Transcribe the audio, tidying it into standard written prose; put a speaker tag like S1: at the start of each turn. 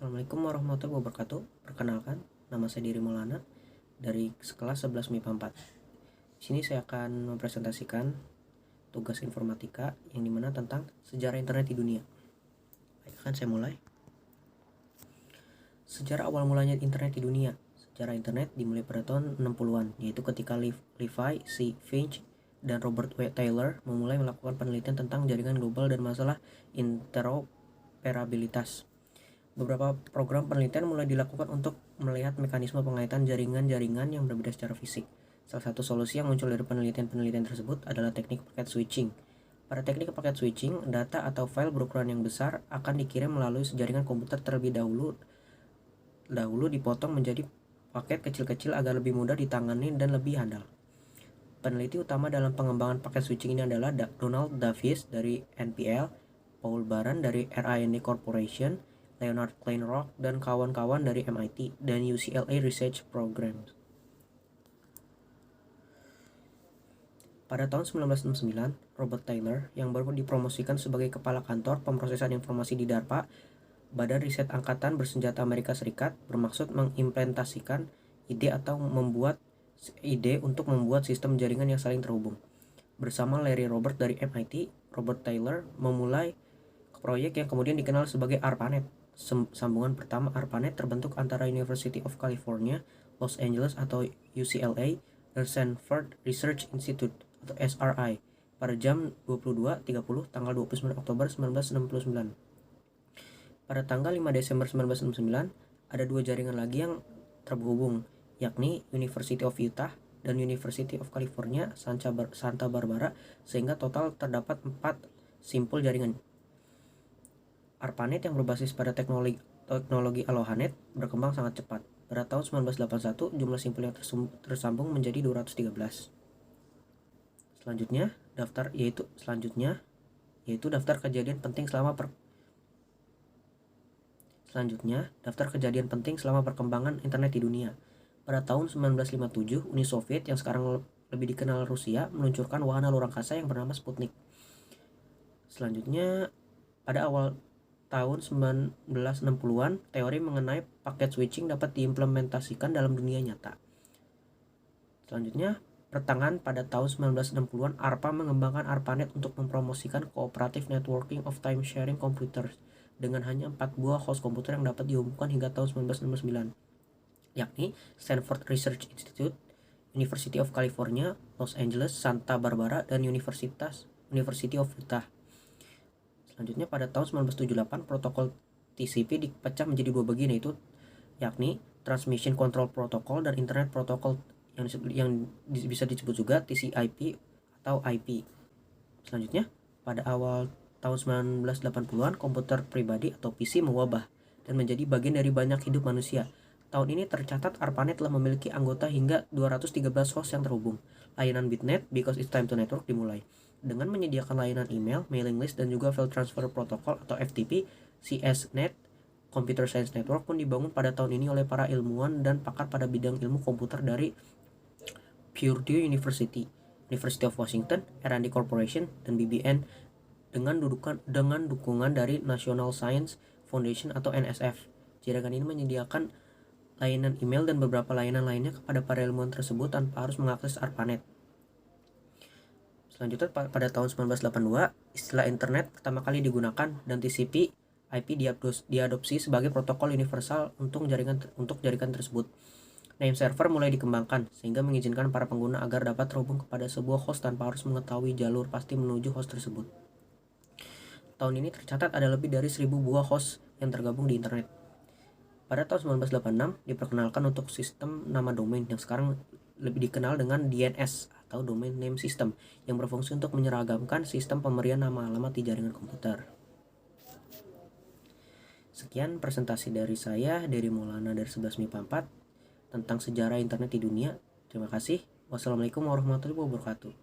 S1: Assalamualaikum warahmatullahi wabarakatuh. Perkenalkan, nama saya Diri Maulana dari kelas 11 MIPA 4. Di sini saya akan mempresentasikan tugas informatika yang dimana tentang sejarah internet di dunia. Baik, akan saya mulai. Sejarah awal mulanya internet di dunia. Sejarah internet dimulai pada tahun 60-an, yaitu ketika Levi C. Finch dan Robert W. Taylor memulai melakukan penelitian tentang jaringan global dan masalah interoperabilitas. Beberapa program penelitian mulai dilakukan untuk melihat mekanisme pengaitan jaringan-jaringan yang berbeda secara fisik. Salah satu solusi yang muncul dari penelitian-penelitian tersebut adalah teknik paket switching. Pada teknik paket switching, data atau file berukuran yang besar akan dikirim melalui jaringan komputer terlebih dahulu dipotong menjadi paket kecil-kecil agar lebih mudah ditangani dan lebih handal. Peneliti utama dalam pengembangan paket switching ini adalah Donald Davis dari NPL, Paul Baran dari RIND Corporation, Leonard Kleinrock dan kawan-kawan dari MIT dan UCLA Research Programs. Pada tahun 1969, Robert Taylor yang baru dipromosikan sebagai kepala kantor pemrosesan informasi di DARPA, Badan Riset Angkatan Bersenjata Amerika Serikat, bermaksud mengimplementasikan ide untuk membuat sistem jaringan yang saling terhubung. Bersama Larry Robert dari MIT, Robert Taylor memulai proyek yang kemudian dikenal sebagai ARPANET. Sambungan pertama ARPANET terbentuk antara University of California, Los Angeles atau UCLA dan Stanford Research Institute atau SRI pada jam 22.30 tanggal 29 Oktober 1969. Pada tanggal 5 Desember 1969, ada dua jaringan lagi yang terhubung, yakni University of Utah dan University of California Santa Barbara, sehingga total terdapat 4 simpul jaringan. ARPANET yang berbasis pada teknologi AlohaNet berkembang sangat cepat. Pada tahun 1981, jumlah simpul yang tersambung menjadi 213. Selanjutnya, daftar kejadian penting selama perkembangan internet di dunia. Pada tahun 1957, Uni Soviet yang sekarang lebih dikenal Rusia meluncurkan wahana luar angkasa yang bernama Sputnik. Selanjutnya, pada awal tahun 1960-an, teori mengenai paket switching dapat diimplementasikan dalam dunia nyata. Selanjutnya, pertengahan pada tahun 1960-an, ARPA mengembangkan ARPANET untuk mempromosikan Cooperative Networking of Time Sharing Computers dengan hanya 4 buah host komputer yang dapat dihubungkan hingga tahun 1969, yakni Stanford Research Institute, University of California, Los Angeles, Santa Barbara, dan University of Utah. Selanjutnya pada tahun 1978 protokol TCP dipecah menjadi dua bagian, yakni Transmission Control Protocol dan Internet Protocol yang bisa disebut juga TCP atau IP. Selanjutnya pada awal tahun 1980-an komputer pribadi atau PC mewabah dan menjadi bagian dari banyak hidup manusia. Tahun ini tercatat ARPANET telah memiliki anggota hingga 213 host yang terhubung. Layanan Bitnet, Because It's Time to Network, dimulai. Dengan menyediakan layanan email, mailing list, dan juga file transfer protocol atau FTP, CSNet, Computer Science Network pun dibangun pada tahun ini oleh para ilmuwan dan pakar pada bidang ilmu komputer dari Purdue University, University of Washington, R&D Corporation, dan BBN dengan dukungan dari National Science Foundation atau NSF. Jaringan ini menyediakan layanan email dan beberapa layanan lainnya kepada para ilmuwan tersebut tanpa harus mengakses ARPANET. Selanjutnya pada tahun 1982, istilah internet pertama kali digunakan dan TCP/IP diadopsi sebagai protokol universal untuk jaringan tersebut. Name server mulai dikembangkan sehingga mengizinkan para pengguna agar dapat terhubung kepada sebuah host tanpa harus mengetahui jalur pasti menuju host tersebut. Tahun ini tercatat ada lebih dari 1.000 buah host yang tergabung di internet. Pada tahun 1986 diperkenalkan untuk sistem nama domain yang sekarang lebih dikenal dengan DNS atau Domain Name System, yang berfungsi untuk menyeragamkan sistem pemberian nama alamat di jaringan komputer. Sekian presentasi dari saya, Diri Maulana dari 11 MIPA 4 tentang sejarah internet di dunia. Terima kasih. Wassalamualaikum warahmatullahi wabarakatuh.